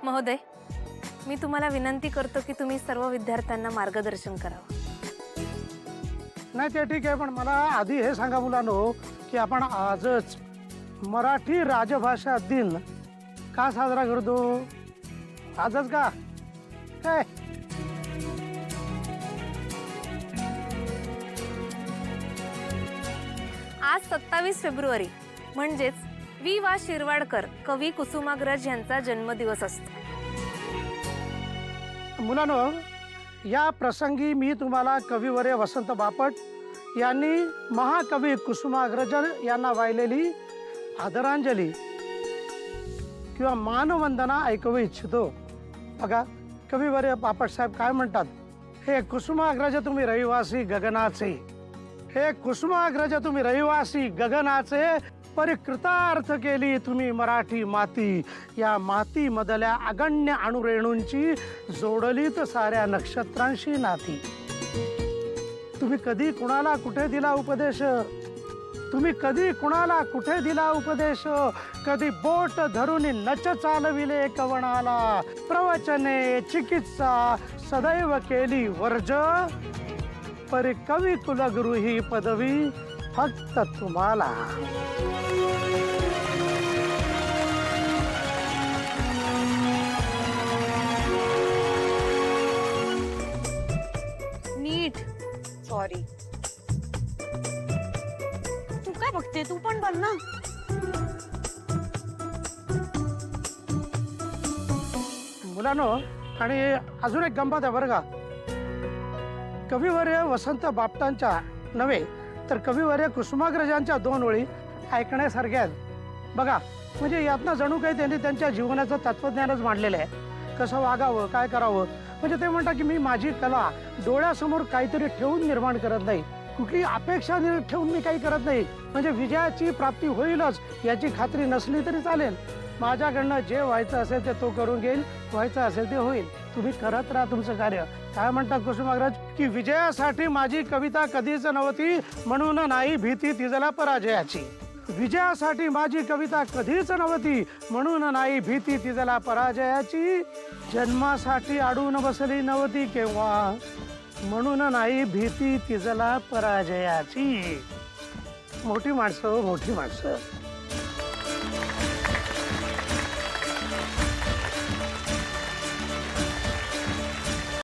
महोदय, मी तुम्हाला विनंती करतो की तुम्ही सर्व विद्यार्थ्यांना मार्गदर्शन करावं. नाही ते ठीक आहे, पण मला आधी हे सांगा मुलांनो की आपण आजच मराठी राजभाषा दिन का साजरा करतो? आजच का काय? आज 27 फेब्रुवारी म्हणजेच वि वा शिरवाडकर कवी कुसुमाग्रज यांचा जन्मदिवस असतो. मुलांनो, या प्रसंगी मी तुम्हाला कविवर्य वसंत बापट यांनी महाकवी कुसुमाग्रज यांना वाहिलेली आदरांजली किंवा मानवंदना ऐकवू इच्छितो. बघा, कविवर्य बापट साहेब काय म्हणतात? हे कुसुमाग्रज तुम्ही रहिवासी गगनाचे, हे कुसुमाग्रज तुम्ही रहिवासी गगनाचे, परिकृतार्थ केली तुम्ही मराठी माती, या माती मधल्या अगण्य अणुरेणूंची जोडलीत साऱ्या नक्षत्रांशी नाती. तुम्ही कधी कुणाला कुठे दिला उपदेश? तुम्ही कधी कुणाला कुठे दिला उपदेश? कधी बोट धरून नच चालविले कवणाला, प्रवचने चिकित्सा सदैव केली वर्ज, परी कवी कुलगुरु ही पदवी फक्त तुम्हाला. नीट. सॉरी. तू काय बघते? तू पण बोल ना. मुलांनो, आणि अजून एक गंमत आहे बरं का. कविवर्य वसंत बापटांच्या नव्हे तर कविवर्य कुसुमाग्रजांच्या 2 ओळी ऐकण्यासारख्या आहेत बघा. म्हणजे यातनं जणू काही त्यांनी त्यांच्या जीवनाचं तत्वज्ञानच मांडलेलं आहे. कसं वागावं, काय करावं. म्हणजे ते म्हणतात की मी माझी कला डोळ्यासमोर काहीतरी ठेवून निर्माण करत नाही, कुठली अपेक्षा ठेवून मी काही करत नाही. म्हणजे विजयाची प्राप्ती होईलच याची खात्री नसली तरी चालेल. माझ्याकडनं जे व्हायचं असेल ते तो करून घेईल, व्हायचं असेल ते होईल. तुम्ही करत राहा तुमचं कार्य. काय म्हणतात कुसुमाग्रज की विजयासाठी माझी कविता कधीच नव्हती, म्हणून नाही भीती तिजला पराजयाची. विजयासाठी माझी कविता कधीच नव्हती, म्हणून नाही भीती तिजला पराजयाची. जन्मासाठी अडून बसली नव्हती केव्हा, म्हणून नाही भीती तिजला पराजयाची. मोठी माणसं, मोठी माणसं.